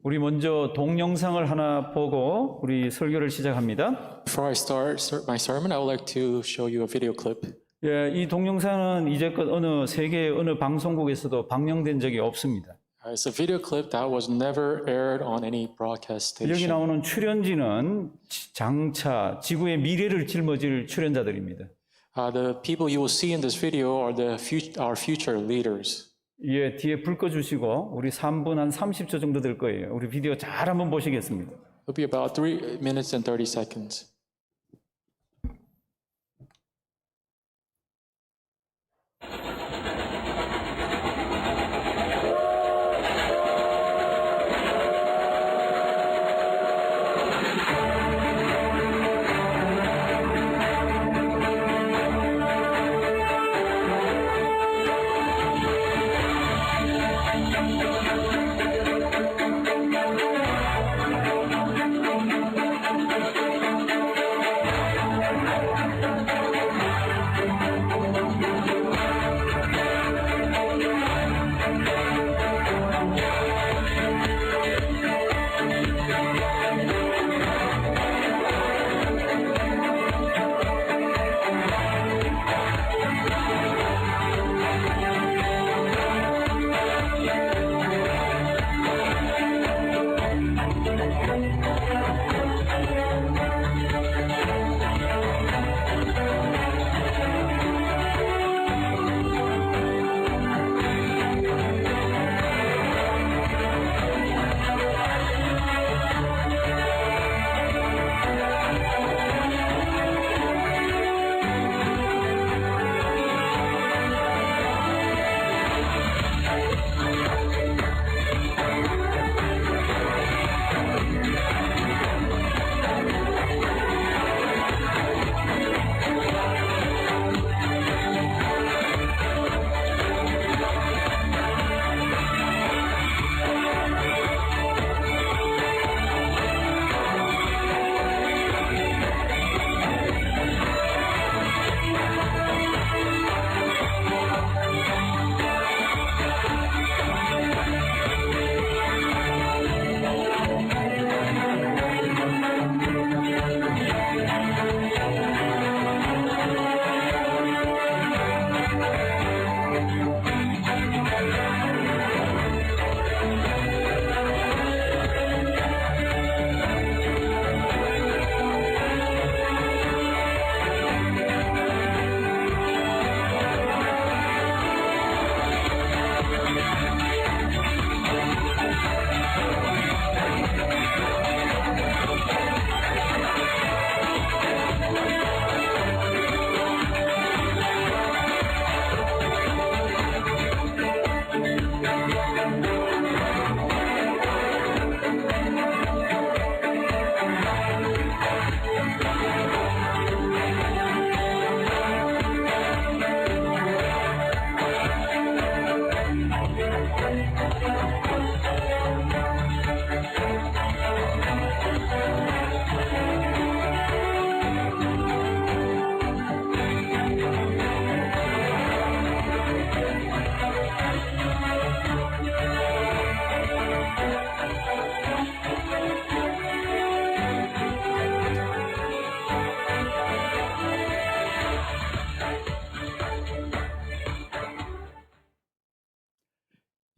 우리 먼저 동영상을 하나 보고 우리 설교를 시작합니다. Before I start my sermon, I would like to show you a video clip. 예, 이 동영상은 이제껏 어느 세계 어느 방송국에서도 방영된 적이 없습니다. It's a video clip that was never aired on any broadcast 여기 station. 나오는 출연진은 장차 지구의 미래를 짊어질 출연자들입니다. The people you will see in this video are our future leaders. 예, 뒤에 불 꺼주시고 우리 3분 한 30초 정도 될 거예요. 우리 비디오 잘 한번 보시겠습니다. It'll be about 3 minutes and 30 seconds.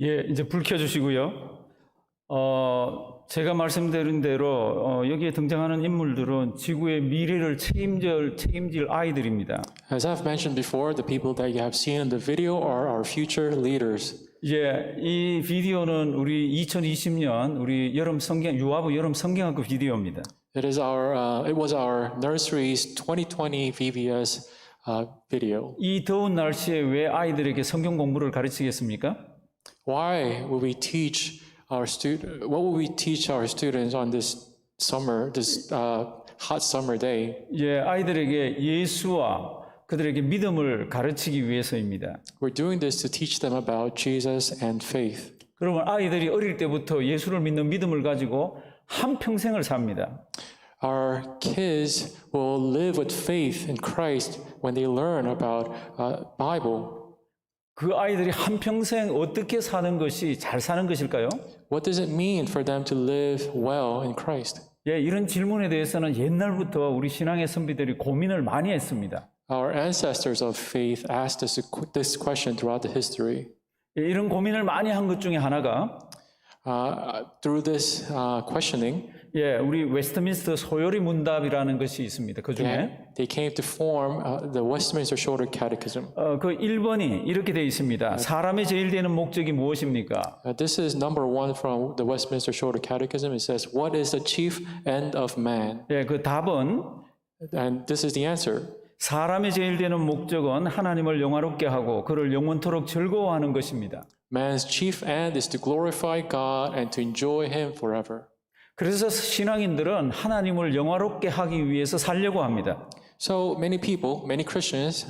예, 이제 불 켜주시고요. 제가 말씀드린 대로 여기에 등장하는 인물들은 지구의 미래를 책임질 아이들입니다. As I've mentioned before, the people that you have seen in the video are our future leaders. 예, 이 비디오는 우리 2020년 우리 유아부 여름 성경학교 비디오입니다. It was our nursery's 2020 VBS video. 이 더운 날씨에 왜 아이들에게 성경 공부를 가르치겠습니까? Why would we teach what would we teach our students on this hot summer day? 예, 아이들에게 예수와 그들에게 믿음을 가르치기 위해서입니다. We're doing this to teach them about Jesus and faith. 그러면 아이들이 어릴 때부터 예수를 믿는 믿음을 가지고 한 평생을 삽니다. Our kids will live with faith in Christ when they learn about Bible. 그 아이들이 한평생 어떻게 사는 것이 잘 사는 것일까요? What does it mean for them to live well in Christ? 예, 이런 질문에 대해서는 옛날부터 우리 신앙의 선비들이 고민을 많이 했습니다. Our ancestors of faith asked us this question throughout the history. 예, 이런 고민을 많이 한 것 중에 하나가 Through this questioning, 예, 우리 웨스트민스터 소요리 문답이라는 것이 있습니다. 그 중에 they came to form the Westminster Shorter Catechism. 그 1번이 이렇게 되어 있습니다. 사람의 제일 되는 목적이 무엇입니까? This is number 1 from the Westminster Shorter Catechism. It says, "What is the chief end of man?" 예, 그 답은 And this is the answer. 사람의 제일 되는 목적은 하나님을 영화롭게 하고 그를 영원토록 즐거워하는 것입니다. Man's chief end is to glorify God and to enjoy Him forever. 그래서 신앙인들은 하나님을 영화롭게 하기 위해서 살려고 합니다. So many people, many Christians,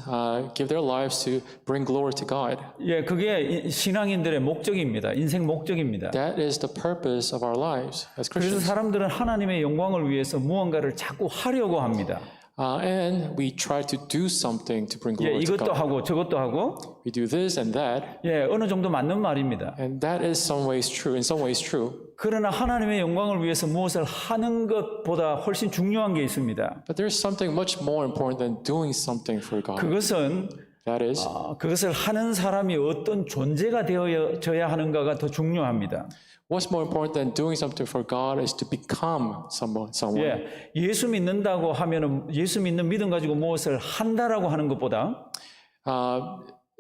give their lives to bring glory to God. 예, 그게 신앙인들의 목적입니다. 인생 목적입니다. That is the purpose of our lives as 그래서 Christians. 사람들은 하나님의 영광을 위해서 무언가를 자꾸 하려고 합니다. And we try to do something to bring 예, glory to 이것도 God. 하고 저것도 하고 We do this and that, 예, 어느 정도 맞는 말입니다. and that is some ways true. In some ways true. 그러나 하나님의 영광을 위해서 무엇을 하는 것보다 훨씬 중요한 게 있습니다. But there's something much more important than doing something for God. 그것은 That is, 그것을 하는 사람이 어떤 존재가 되어져야 하는가가 더 중요합니다. what's more important than doing something for God is to become someone. 예, 예수 믿는다고 하면은 예수 믿는 믿음 가지고 무엇을 한다라고 하는 것보다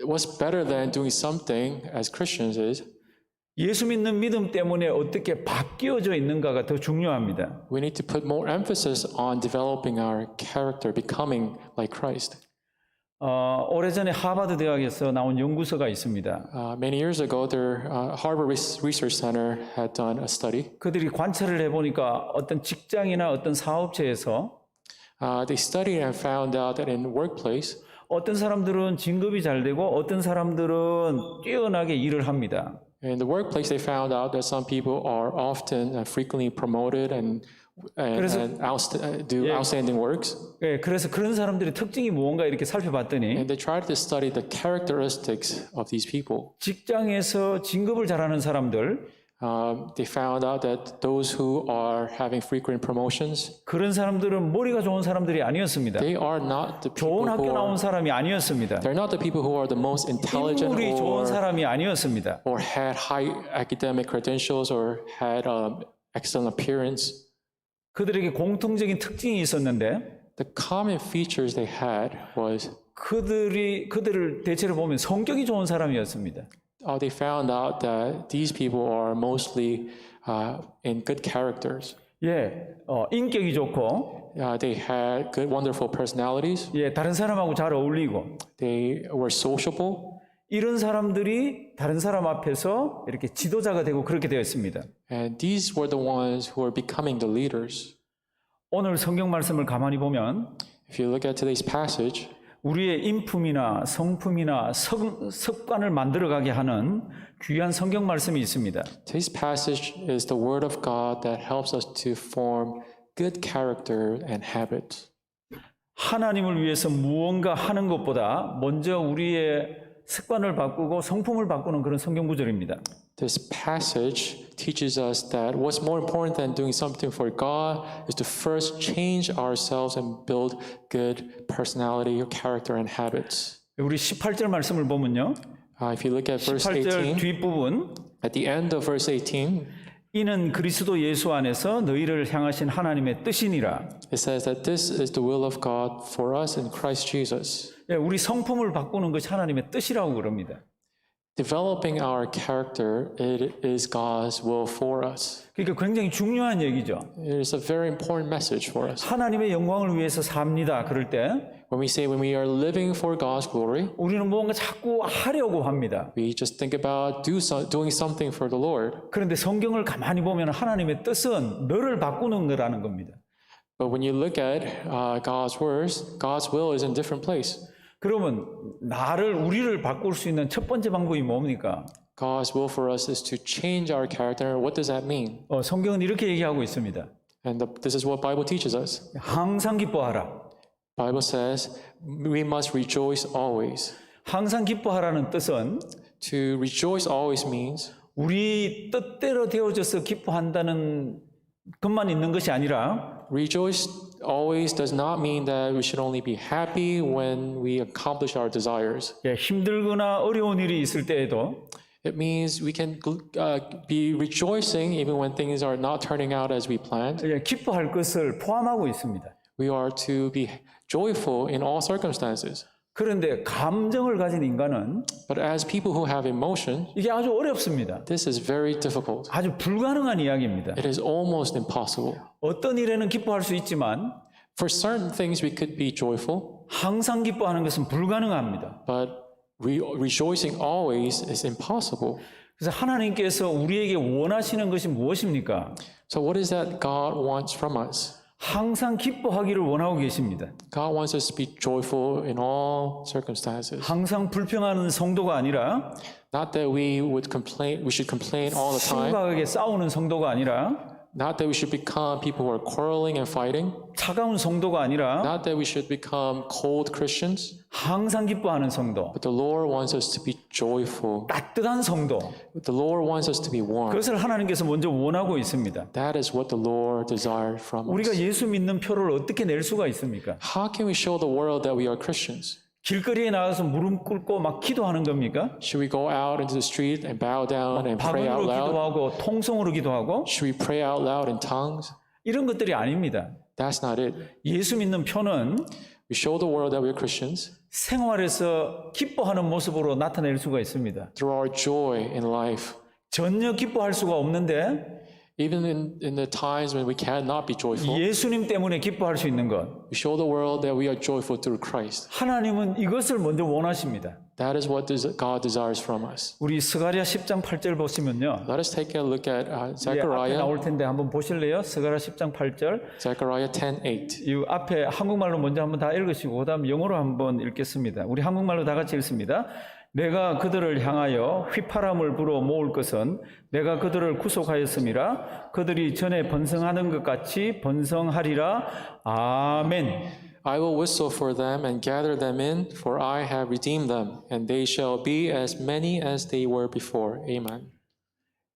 What's better than doing something as Christians is 예수 믿는 믿음 때문에 어떻게 바뀌어져 있는가가 더 중요합니다. we need to put more emphasis on developing our character, becoming like Christ. 오래전에 하버드 대학에서 나온 연구서가 있습니다. Many years ago, their Harvard Research Center had done a study. 그들이 관찰을 해보니까 어떤 직장이나 어떤 사업체에서 They studied and found out that in workplace, 어떤 사람들은 진급이 잘 되고 어떤 사람들은 뛰어나게 일을 합니다. in the workplace, they found out that some people are often and frequently promoted and do outstanding works. 예, 그래서 그런 사람들의 특징이 무언가 이렇게 살펴봤더니 And they tried to study the characteristics of these people. 직장에서 진급을 잘하는 사람들 They found out that those who are having frequent promotions, 그런 사람들은 머리가 좋은 사람들이 아니었습니다. they are not the people 좋은 학교 who 나온 are, 사람이 아니었습니다. they're not the people who are the most intelligent 인물이 좋은 or 사람이 아니었습니다. had high academic credentials or had excellent appearance. 그들에게 공통적인 특징이 있었는데 The common features they had was 그들을 대체로 보면 성격이 좋은 사람이었습니다. they found out that these people are mostly in good characters. 예, 인격이 좋고 They had good, wonderful personalities. 예, 다른 사람하고 잘 어울리고 They were sociable. 이런 사람들이 다른 사람 앞에서 이렇게 지도자가 되고 그렇게 되었습니다. And these were the ones who were becoming the leaders. 오늘 성경 말씀을 가만히 보면 If you look at today's passage, 우리의 인품이나 성품이나 습관을 만들어가게 하는 귀한 성경 말씀이 있습니다. today's passage is the word of God that helps us to form good character and habits. 하나님을 위해서 무언가 하는 것보다 먼저 우리의 습관을 바꾸고 성품을 바꾸는 그런 성경 구절입니다. This passage teaches us that what's more important than doing something for God is to first change ourselves and build good personality, character, and habits. 우리 18절 말씀을 보면요. If you look at verse 18절 18, 뒷부분 at the end of verse 18, 이는 그리스도 예수 안에서 너희를 향하신 하나님의 뜻이니라. it says that this is the will of God for us in Christ Jesus. 예, 우리 성품을 바꾸는 것이 하나님의 뜻이라고 그럽니다. Developing our character, it is God's will for us. 그러니까 굉장히 중요한 얘기죠. It is a very important message for us. 하나님의 영광을 위해서 삽니다. 그럴 때 When we are living for God's glory, 우리는 무언가 자꾸 하려고 합니다. we just think about doing something for the Lord. 그런데 성경을 가만히 보면 하나님의 뜻은 너를 바꾸는 거라는 겁니다. But when you look at God's words, God's will is in different place. 그러면 우리를 바꿀 수 있는 첫 번째 방법이 뭡니까? God's will for us is to change our character. What does that mean? 성경은 이렇게 얘기하고 있습니다. And this is what Bible teaches us. 항상 기뻐하라. Bible says we must rejoice always. 항상 기뻐하라는 뜻은 To rejoice always means 우리 뜻대로 되어져서 기뻐한다는 것만 있는 것이 아니라 rejoice always does not mean that we should only be happy when we accomplish our desires. 힘들거나 어려운 일이 있을 때에도 It means we can be rejoicing even when things are not turning out as we planned. 기뻐할 것을 포함하고 있습니다. We are to be joyful in all circumstances. 그런데 감정을 가진 인간은 But as people who have emotion, 이게 아주 어렵습니다. this is very difficult. 아주 불가능한 이야기입니다. It is almost impossible. 어떤 일에는 기뻐할 수 있지만 For certain things, we could be joyful, 항상 기뻐하는 것은 불가능합니다. but rejoicing always is impossible. 그래서 하나님께서 우리에게 원하시는 것이 무엇입니까? So, what is that God wants from us? 항상 기뻐하기를 원하고 계십니다. God wants us to be joyful in all circumstances. 항상 불평하는 성도가 아니라 Not that we should complain all the time. 심각하게 싸우는 성도가 아니라 Not that we should become people who are quarreling and fighting. 차가운 성도가 아니라 Not that we should become cold Christians. 항상 기뻐하는 성도, But the Lord wants us to be joyful. 따뜻한 성도, The Lord wants us to be warm. 그것을 하나님께서 먼저 원하고 있습니다. That is what the Lord desires from 우리가 us. 예수 믿는 표를 어떻게 낼 수가 있습니까? How can we show the world that we are Christians? 길거리에 나가서 무릎 꿇고 막 기도하는 겁니까? Should we go out into the street and bow down and pray out 방언으로 loud? 기도하고 통성으로 기도하고 Should we pray out loud in tongues? 이런 것들이 아닙니다. That's not it. 예수 믿는 표는 We show the world that we are Christians 생활에서 기뻐하는 모습으로 나타낼 수가 있습니다. through our joy in life. 전혀 기뻐할 수가 없는데 Even in the times when we cannot be joyful, 예수님 때문에 기뻐할 수 있는 것. we show the world that we are joyful through Christ. 하나님은 이것을 먼저 원하십니다. That is what God desires from us. 우리 스가랴 10장 8절 보시면요. Let us take a look at 앞에 Zechariah 나올 텐데 한번 보실래요? 스가랴 10장 8절. 10:8. 이 앞에 한국말로 먼저 한번 다 읽으시고 그다음 영어로 한번 읽겠습니다. 우리 한국말로 다 같이 읽습니다. 내가 그들을 향하여 휘파람을 불어 모을 것은 내가 그들을 구속하였음이라. 그들이 전에 번성하는 것 같이 번성하리라. 아멘. I will whistle for them and gather them in, for I have redeemed them, and they shall be as many as they were before. Amen.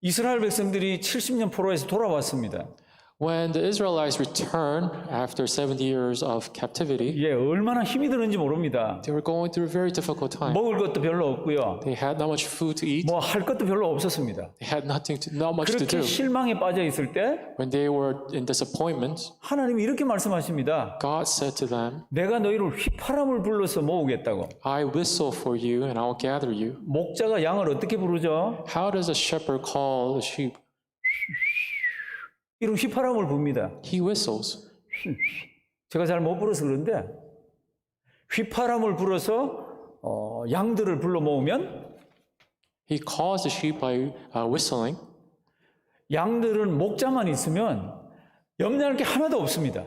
이스라엘 백성들이 70년 포로에서 돌아왔습니다. When the Israelites returned after 70 years of captivity, 얼마나 힘이 드는지 모릅니다. they were going through a very difficult time. 먹을 것도 별로 없고요. They had not much food to eat. 할 것도 별로 없었습니다. They had not much to 그렇게 do. 실망에 빠져 있을 때 When they were in disappointment, 하나님이 이렇게 말씀하십니다. God said to them, 내가 너희를 휘파람을 불러서 모으겠다고. I whistle for you and I will gather you. 목자가 양을 어떻게 부르죠? How does a shepherd call the sheep? 이런 휘파람을 붑니다. He whistles. 제가 잘 못 불어서 그런데 휘파람을 불어서 양들을 불러 모으면 He calls the sheep by whistling. 양들은 목자만 있으면 염려할 게 하나도 없습니다.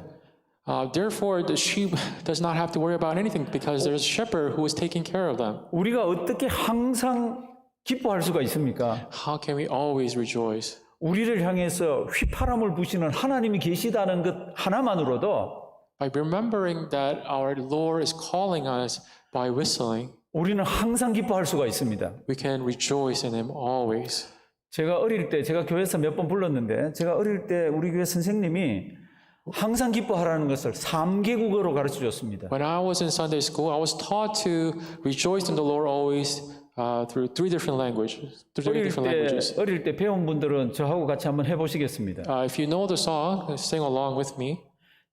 Therefore, the sheep does not have to worry about anything because there's a shepherd who is taking care of them. 우리가 어떻게 항상 기뻐할 수가 있습니까? How can we always rejoice? 우리를 향해서 휘파람을 부시는 하나님이 계시다는 것 하나만으로도 By remembering that our Lord is calling us by whistling, 우리는 항상 기뻐할 수가 있습니다. we can rejoice in Him always. 제가 어릴 때 제가 교회에서 몇 번 불렀는데 제가 어릴 때 우리 교회 선생님이 항상 기뻐하라는 것을 3개 국어로 가르쳐 줬습니다. When I was in Sunday school, I was taught to rejoice in the Lord always through three different languages. 어릴 때 배운 분들은 저하고 같이 한번 해보시겠습니다. If you know the song, sing along with me.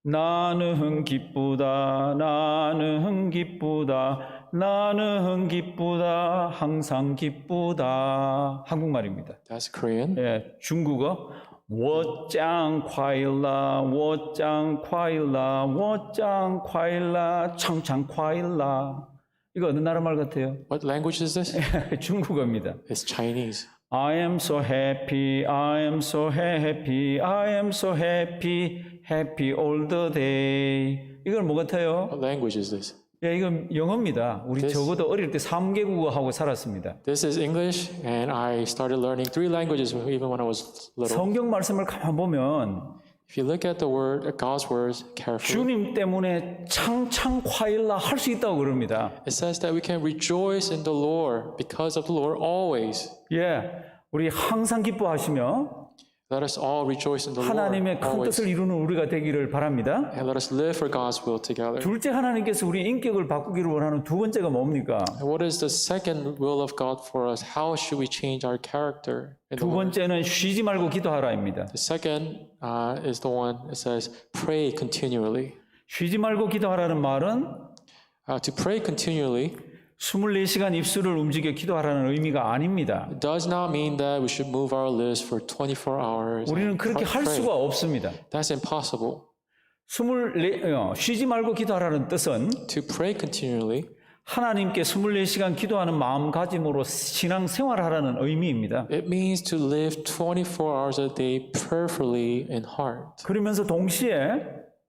나는 기쁘다, 나는 기쁘다, 나는 기쁘다, 항상 기쁘다. 한국말입니다. That's Korean. 중국어. 我将快乐，我将快乐，我将快乐，常常快乐。 이거 어느 나라 말 같아요? What language is this? 중국어입니다. It's Chinese. I am so happy, I am so happy, I am so happy, happy all the day. 이건 뭐 같아요? What language is this? 이건 영어입니다. 우리 적어도 어릴 때 3개 국어 하고 살았습니다. This is English, and I started learning three languages even when I was little. 성경 말씀을 가만 보면 If you look at the word, God's words carefully, 주님 때문에 창창 과일라 할 수 있다고 그럽니다. it says that we can rejoice in the Lord because of the Lord always. 예, 우리 항상 기뻐하시며 Let us all rejoice in the Lord 하나님의 큰 always. 뜻을 이루는 우리가 되기를 바랍니다. And let us live for God's will together. 둘째, 하나님께서 우리 인격을 바꾸기를 원하는 두 번째가 뭡니까? And what is the second will of God for us? How should we change our character? In the 두 Lord? 번째는 쉬지 말고 기도하라입니다. The second is the one that says, pray continually. 쉬지 말고 기도하라는 말은 To pray continually 24시간 입술을 움직여 기도하라는 의미가 아닙니다. does not mean that we should move our lips for 24 hours. 우리는 and 그렇게 할 pray. 수가 없습니다. That's impossible. 쉬지 말고 기도하라는 뜻은 To pray continually, 하나님께 24시간 기도하는 마음가짐으로 신앙생활하라는 의미입니다. it means to live 24 hours a day prayerfully in heart. 그러면서 동시에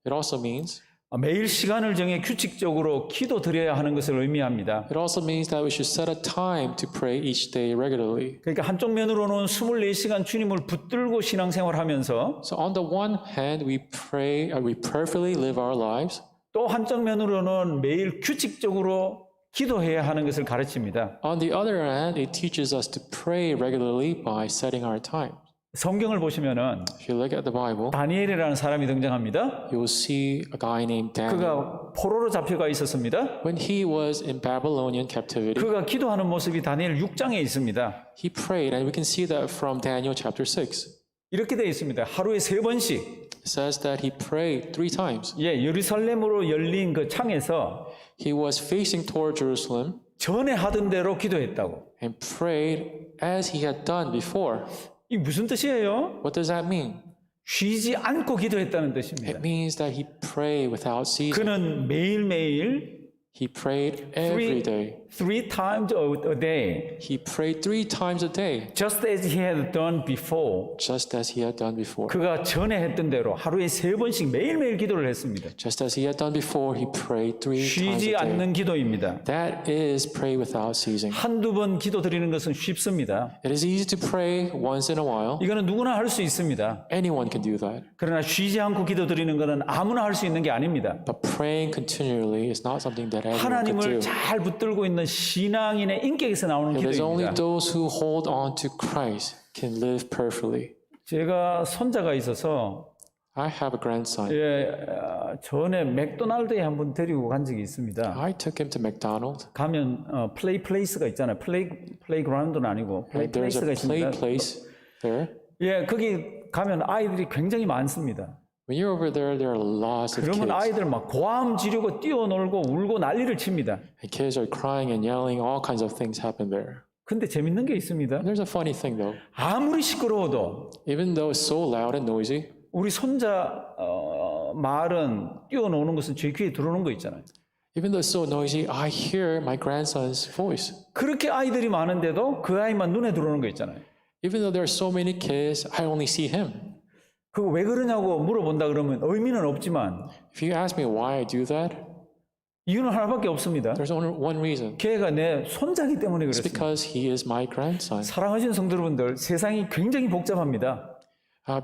It also means 매일 시간을 정해 규칙적으로 기도 드려야 하는 것을 의미합니다. It also means that we should set a time to pray each day regularly. 그러니까 한쪽 면으로는 24시간 주님을 붙들고 신앙생활하면서 So on the one hand, we prayerfully live our lives. 또 한쪽 면으로는 매일 규칙적으로 기도해야 하는 것을 가르칩니다. On the other hand, it teaches us to pray regularly by setting our time. 성경을 보시면은 If you look at the Bible, 다니엘이라는 사람이 등장합니다. you will see a guy named Daniel. 그가 포로로 잡혀가 있었습니다. When he was in Babylonian captivity, 그가 기도하는 모습이 다니엘 6장에 있습니다. he prayed, and we can see that from Daniel chapter 6. 이렇게 되어 있습니다. 하루에 3번씩 It says that he prayed 3 times. 예루살렘으로 열린 그 창에서 He was facing toward Jerusalem 전에 하던 대로 기도했다고. and prayed as he had done before. 이 무슨 뜻이에요? What does that mean? 쉬지 않고 기도했다는 뜻입니다. It means that he prayed without ceasing. 그는 매일매일 He prayed every day. 3 times a day, He prayed 3 times a day, just as he had done before. just as he had done before. 그가 전에 했던 대로 하루에 3번씩 매일매일 기도를 했습니다. Just as he had done before, he prayed 3 times 쉬지 a day. 않는 기도입니다. That is pray without ceasing. 한두 번 기도 드리는 것은 쉽습니다. It is easy to pray once in a while. 이거는 누구나 할 수 있습니다. Anyone can do that. 그러나 쉬지 않고 기도 드리는 것은 아무나 할 수 있는 게 아닙니다. But praying continually is not something that everyone can 하나님을 do. 잘 붙들고 있는 신앙인의 인격에서 나오는 It is only 기도입니다. those who hold on to Christ can live perfectly. 제가 손자가 있어서 I have a grandson. 전에 맥도날드에 한번 데리고 간 적이 있습니다. I took him to McDonald's. 가면 플레이 플레이스가 있잖아요. 플레이그라운드는 아니고 플레이 There's 플레이스가 a play 있습니다. place there. 예, 거기 가면 아이들이 굉장히 많습니다. When you're over there, there are lots of 그러면 kids. 아이들 막 고함 지르고 뛰어놀고 울고 난리를 칩니다. And kids are crying and yelling. All kinds of things happen there. 근데 재밌는 게 있습니다. There's a funny thing though. 아무리 시끄러워도 Even though it's so loud and noisy, 우리 손자 말은 뛰어노는 것은 제 귀에 들어오는 거 있잖아요. even though it's so noisy, I hear my grandson's voice. 그렇게 아이들이 많은데도 그 아이만 눈에 들어오는 거 있잖아요. Even though there are so many kids, I only see him. 그거 왜 그러냐고 물어본다 그러면 의미는 없지만 If you ask me why I do that, 이유는 하나밖에 없습니다. there's only one reason. 걔가 내 손자기 때문에 It's 그렇습니다. because he is my grandson. 사랑하시는 성도 여러분들, 세상이 굉장히 복잡합니다.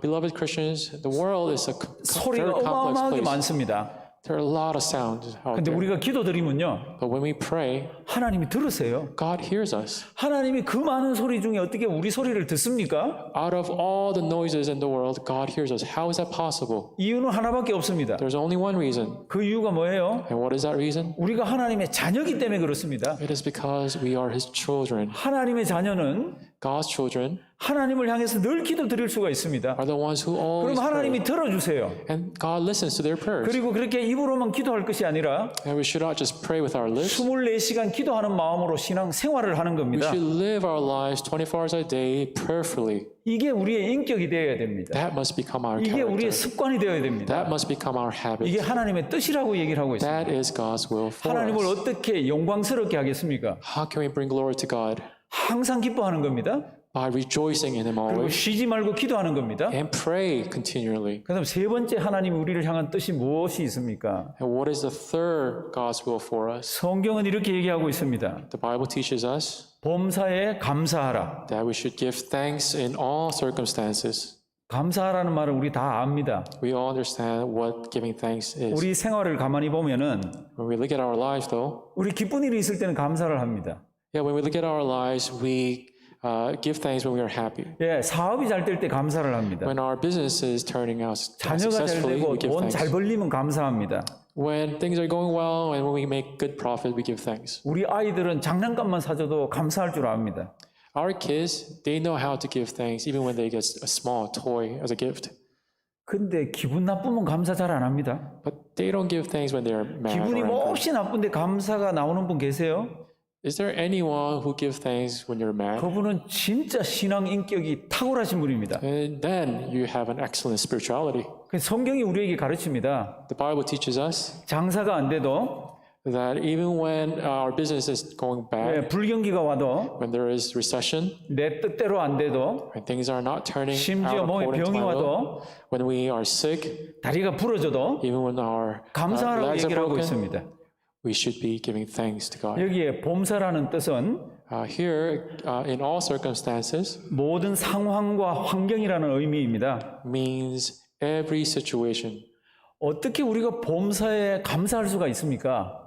Beloved Christians, the world is a very 소리가 complex 어마어마하게 place. 많습니다. There are a lot of sounds out 근데 there. 우리가 기도드리면요, But when we pray, 하나님이 들으세요. God hears us. 하나님이 그 많은 소리 중에 어떻게 우리 소리를 듣습니까? Out of all the noises in the world, God hears us. How is that possible? 이유는 하나밖에 없습니다. There's only one reason. 그 이유가 뭐예요? And what is that reason? 우리가 하나님의 자녀이기 때문에 그렇습니다. It is because we are His children. 하나님의 자녀는 God's children 하나님을 향해서 늘 기도 드릴 수가 있습니다. are the ones who always 그럼 pray. 하나님이 들어주세요. And God listens to their prayers. 그리고 그렇게 입으로만 기도할 것이 아니라 And we should not just pray with our lips. 24시간 기도하는 마음으로 신앙 생활을 하는 We 겁니다. should live our lives 24 hours a day prayerfully. 이게 우리의 인격이 되어야 됩니다. That must become our 이게 우리의 character. 습관이 되어야 됩니다. That must become our habit. 이게 하나님의 뜻이라고 얘기를 하고 있습니다. That is God's will for 하나님을 us. 어떻게 영광스럽게 하겠습니까? How can we bring glory to God? 항상 기뻐하는 겁니다. By rejoicing in Him 그리고 always 쉬지 말고 기도하는 겁니다. and pray continually. 그다음 세 번째 하나님이 우리를 향한 뜻이 무엇이 있습니까? And what is the third God's will for us? 성경은 이렇게 얘기하고 있습니다. The Bible teaches us 범사에 감사하라. that we should give thanks in all circumstances. 감사하라는 말을 우리 다 압니다. We all understand what giving thanks is. 우리 생활을 가만히 보면은 When we look at our lives, though, 우리 기쁜 일이 있을 때는 감사를 합니다. when we look at our lives, we give thanks when we are happy. 예, 사업이 잘 될 때 감사를 합니다. When our business is turning out 자녀가 잘 successfully, 되고 we give 돈 잘 thanks. 벌리면 감사합니다. When things are going well and when we make good profit, we give thanks. 우리 아이들은 장난감만 사줘도 감사할 줄 압니다. Our kids, they know how to give thanks even when they get a small toy as a gift. 근데 기분 나쁘면 감사 잘 안 합니다. But they don't give thanks when they are mad 기분이 or angry. 몹시 나쁜데 감사가 나오는 분 계세요? Is there anyone who gives thanks when you're mad? 그분은 진짜 신앙 인격이 탁월하신 분입니다. And then you have an excellent spirituality. 성경이 우리에게 가르칩니다. The Bible teaches us 장사가 안 돼도 that even when our business is going bad, 불경기가 와도 when there is recession, 내 뜻대로 안 돼도 when things are not turning 심지어 out 몸에 according to 병이 my will, 와도 when we are sick, 다리가 부러져도 even when our 감사하라고 legs are 얘기를 하고 broken, 있습니다. we should be giving thanks to God. 여기에 범사라는 뜻은 Here, in all circumstances, 모든 상황과 환경이라는 의미입니다. means every situation. 어떻게 우리가 범사에 감사할 수가 있습니까?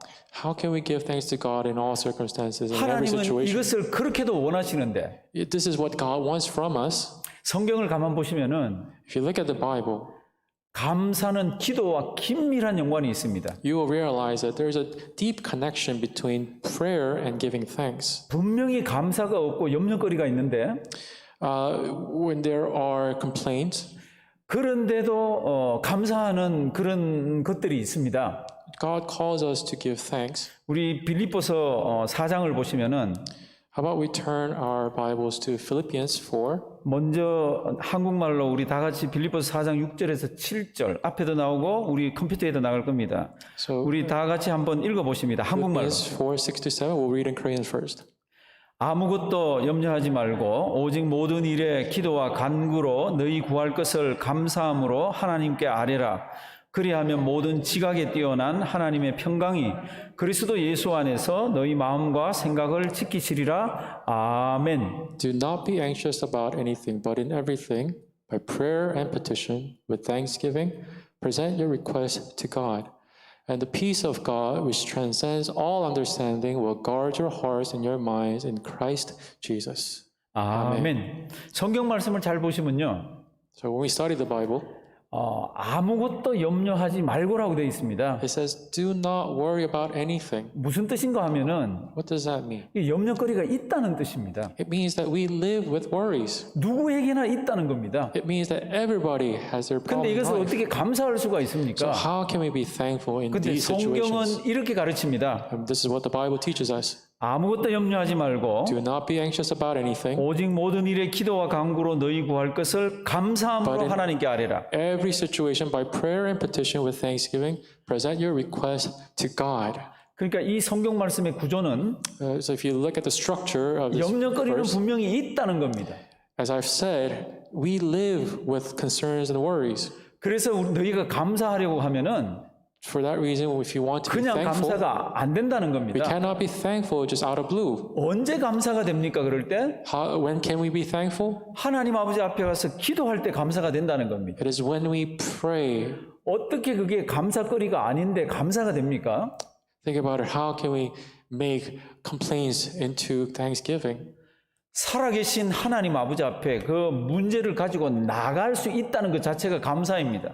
How can we give thanks to God in all circumstances, in every 하나님은 situation? 이것을 그렇게도 원하시는데 This is what God wants from us. 성경을 가만 보시면은 If you look at the Bible, 감사는 기도와 긴밀한 연관이 있습니다. you will realize that there is a deep connection between prayer and giving thanks. 분명히 감사가 없고 염려거리가 있는데 When there are complaints, 그런데도 감사하는 그런 것들이 있습니다. God calls us to give thanks. 우리 빌립보서 4장을 보시면은 How about we turn our Bibles to Philippians 4? 먼저 한국말로 우리 다 같이 빌립보서 4장 6절에서 7절 앞에도 나오고 우리 컴퓨터에도 나갈 겁니다. So 우리 다 같이 한번 읽어보십니다. 한국말로. Philippians 4, 6 to 7, we'll read in Korean first. 아무것도 염려하지 말고 오직 모든 일에 기도와 간구로 너희 구할 것을 감사함으로 하나님께 아뢰라. 그리하면 모든 지각에 뛰어난 하나님의 평강이 그리스도 예수 안에서 너희 마음과 생각을 지키시리라. 아멘. Do not be anxious about anything, but in everything, by prayer and petition, with thanksgiving, present your requests to God. And the peace of God, which transcends all understanding, will guard your hearts and your minds in Christ Jesus. 아멘. 성경 말씀을 잘 보시면요. So when we study the Bible, 아무것도 염려하지 말고라고 되어 있습니다. it says, do not worry about anything. 무슨 뜻인가 하면은 What does that mean? 이 염려거리가 있다는 뜻입니다. It means that we live with worries. 누구에게나 있다는 겁니다. It means that everybody has their 근데 problem in 이것을 life. 어떻게 감사할 수가 So 있습니까? how can we be thankful in 근데 these situations? 성경은 이렇게 가르칩니다. This is what the Bible teaches us. 아무것도 염려하지 말고 Do not be anxious about anything. 오직 모든 일에 기도와 간구로 너희 구할 것을 감사함으로 하나님께 아뢰라. Every situation by prayer and petition with thanksgiving, present your request to God. 그러니까 이 성경 말씀의 구조는 So if you look at the structure of this 염려거리는 verse, 분명히 있다는 겁니다. as I've said, we live with concerns and worries. 그래서 너희가 감사하려고 하면은 For that reason, if you want to be 그냥 thankful, 감사가 안 된다는 we 겁니다. cannot be thankful just out of blue. 언제 감사가 됩니까? 그럴 때 When can we be thankful? 하나님 아버지 앞에 가서 기도할 때 감사가 된다는 겁니다. It is when we pray. 어떻게 그게 감사거리가 아닌데 감사가 됩니까? Think about it. How can we make complaints into thanksgiving? 살아계신 하나님 아버지 앞에 그 문제를 가지고 나갈 수 있다는 것 자체가 감사입니다.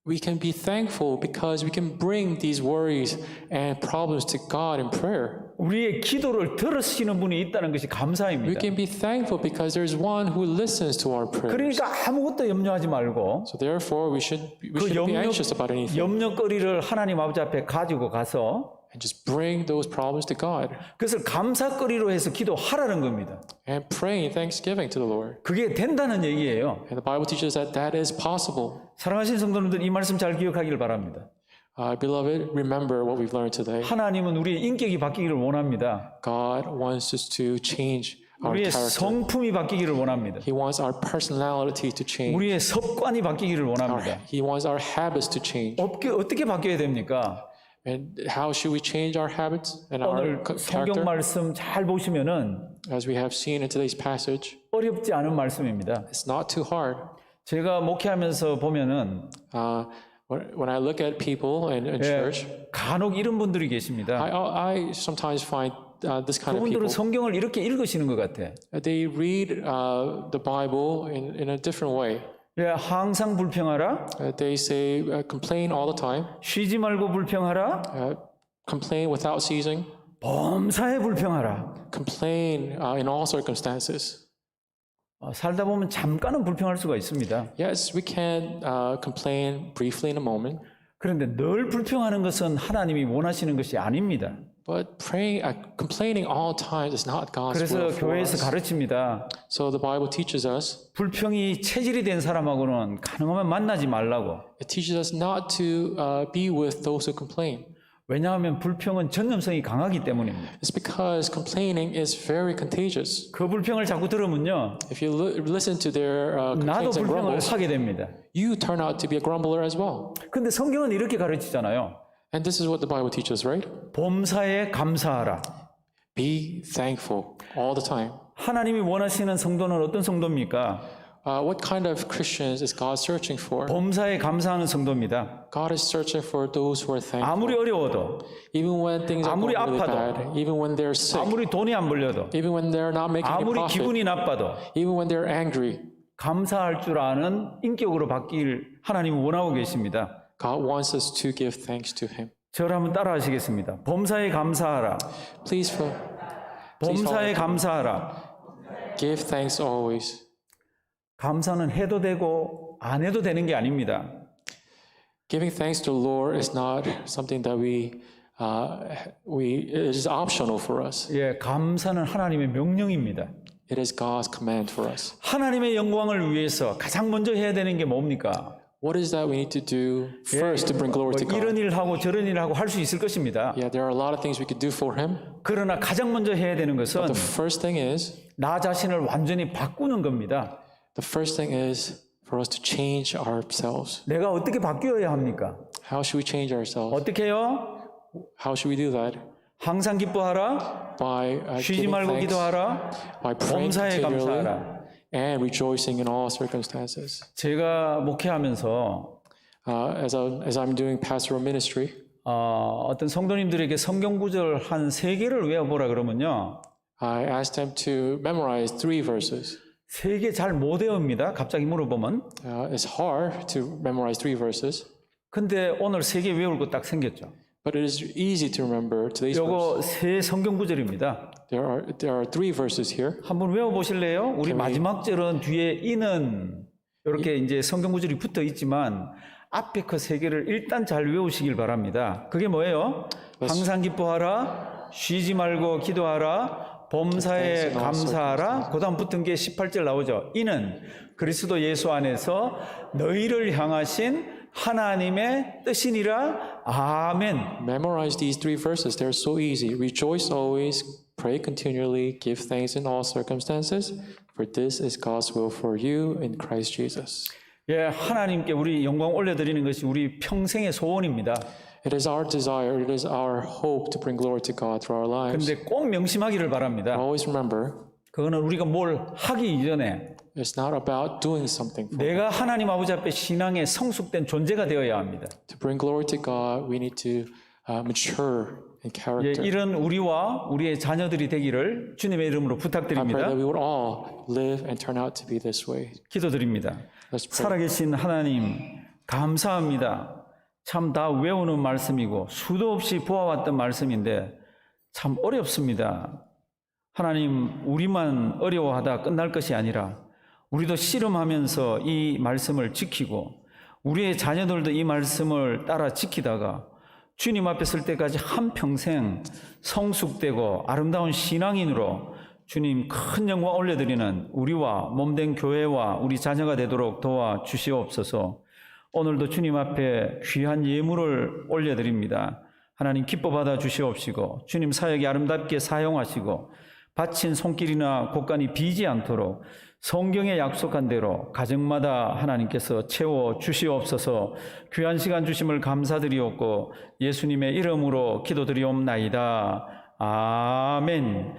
We can be thankful because we can bring these worries and problems to God in prayer. 우리의 기도를 들으시는 분이 있다는 것이 We 감사입니다. can be thankful because there's one who listens to our prayers. 그러니까 아무것도 염려하지 말고 So therefore, we shouldn't 그 be anxious about anything 염려거리를 하나님 아버지 앞에 가지고 가서 and just bring those problems to God 그것을 감사거리로 해서 기도하라는 겁니다. and pray in thanksgiving to the Lord. 그게 된다는 얘기예요. And the Bible teaches that that is possible. 사랑하신 성도님들 이 말씀 잘 기억하기를 바랍니다. Beloved, remember what we've learned today. 하나님은 우리의 인격이 바뀌기를 원합니다. God wants us to change our 우리의 character. 성품이 바뀌기를 원합니다. He wants our personality to change. 우리의 습관이 바뀌기를 원합니다. He wants our habits to change. 어떻게 바뀌어야 됩니까? And how should we change our habits and our 오늘 성경 character? 말씀 잘 보시면은 As we have seen in today's passage, 어렵지 않은 말씀입니다. it's not too hard. 제가 목회하면서 보면은 When I look at people in church, 간혹 이런 분들이 계십니다. I sometimes find this kind of 그분들은 people. 성경을 이렇게 읽으시는 것 같아. They read the Bible in a different way. 예, 항상 불평하라. They say complain all the time, 쉬지 말고 불평하라. complain without ceasing, 범사에 불평하라. complain in all circumstances. 살다 보면 잠깐은 불평할 수가 있습니다. Yes, we can complain briefly in a moment, 그런데 늘 불평하는 것은 하나님이 원하시는 것이 아닙니다. but complaining all times is not God's 그래서 will for 교회에서 us. 가르칩니다. So the Bible teaches us. 불평이 체질이 된 사람하고는 가능하면 만나지 말라고. It teaches us not to be with those who complain. 왜냐하면 불평은 전염성이 강하기 때문입니다. It's because complaining is very contagious. 그 불평을 자꾸 들으면요, If you listen to their 나도 complaints and 불평을 grumbles, 하게 됩니다. you turn out to be a grumbler as well. 근데 성경은 이렇게 가르치잖아요. And this is what the Bible teaches, right? 범사에 감사하라. Be thankful all the time. 하나님이 원하시는 성도는 어떤 성도입니까? What kind of Christians is God searching for? 범사에 감사하는 성도입니다. God is searching for those who are thankful. 아무리 어려워도, Even when things are 아무리 going really 아파도, bad, even when they're sick, 아무리 돈이 안 벌려도, even when they're not making a 아무리 profit, 기분이 나빠도 even when they're angry, 감사할 줄 아는 인격으로 바뀔 하나님은 원하고 계십니다. God wants us to give thanks to Him. 저를 한번 따라 하시겠습니다. 범사에 감사하라. Please 범사에 감사하라. give thanks always. 감사는 해도 되고 안 해도 되는 게 아닙니다. Giving thanks to the Lord is not something that it is optional for us. 예, 감사는 하나님의 명령입니다. It is God's command for us. 하나님의 영광을 위해서 가장 먼저 해야 되는 게 뭡니까? What is that we need to do first to bring glory to God? 이런 일 하고 저런 일 하고 할 수 있을 것입니다. Yeah, there are a lot of things we could do for Him. 그러나 가장 먼저 해야 되는 것은 The first thing is, 나 자신을 완전히 바꾸는 겁니다. the first thing is for us to change ourselves. 내가 어떻게 바뀌어야 합니까? How should we change ourselves? 어떻게 해요? How should we do that? 항상 기뻐하라. By 쉬지 giving 말고 thanks, 기도하라. by praying 범사에 continually, 감사하라. and rejoicing in all circumstances. 제가 목회하면서 As I'm doing pastoral ministry, 어떤 성도님들에게 성경 구절 한 3개를 외워보라 그러면요. I asked them to memorize 3 verses. 3개 잘 못 외웁니다. 갑자기 물어보면. It's hard to memorize 3 verses, 근데 오늘 3개 외울 거 딱 생겼죠. but it is easy to remember today's verse. 요거 3 성경 구절입니다. There are 3 verses here. 한번 외워보실래요? 우리 마지막 절은 뒤에 이는 이렇게 이제 성경 구절이 붙어 있지만 앞에 그 3개를 일단 잘 외우시길 바랍니다. 그게 뭐예요? 항상 기뻐하라, 쉬지 말고 기도하라, 범사에 감사하라. 그 다음 붙은 게 18절 나오죠. 이는 그리스도 예수 안에서 너희를 향하신 하나님의 뜻이니라. 아멘. Memorize these 3 verses. They're so easy. Rejoice always, pray continually, give thanks in all circumstances, for this is God's will for you in Christ Jesus. 예, 하나님께 우리 영광 올려드리는 것이 우리 평생의 소원입니다. It is our desire, it is our hope to bring glory to God through our lives. 근데 꼭 명심하기를 바랍니다. Always remember, 그거는 우리가 뭘 하기 이전에 it's not about doing something. 내가 하나님 아버지 앞에 신앙에 성숙된 존재가 되어야 합니다. To bring glory to God, we need to mature in 예, character. 이런 우리와 우리의 자녀들이 되기를 주님의 이름으로 I pray 부탁드립니다. that we would all live and turn out to be this way. 기도드립니다. Let's pray. 살아계신 하나님 감사합니다. 참 다 외우는 말씀이고 수도 없이 보아왔던 말씀인데 참 어렵습니다. 하나님 우리만 어려워하다 끝날 것이 아니라 우리도 씨름하면서 이 말씀을 지키고 우리의 자녀들도 이 말씀을 따라 지키다가 주님 앞에 설 때까지 한평생 성숙되고 아름다운 신앙인으로 주님 큰 영광 올려드리는 우리와 몸된 교회와 우리 자녀가 되도록 도와주시옵소서. 오늘도 주님 앞에 귀한 예물을 올려드립니다. 하나님 기뻐 받아 주시옵시고 주님 사역에 아름답게 사용하시고 바친 손길이나 곳간이 비지 않도록 성경에 약속한 대로 가정마다 하나님께서 채워 주시옵소서. 귀한 시간 주심을 감사드리옵고 예수님의 이름으로 기도드리옵나이다. 아멘.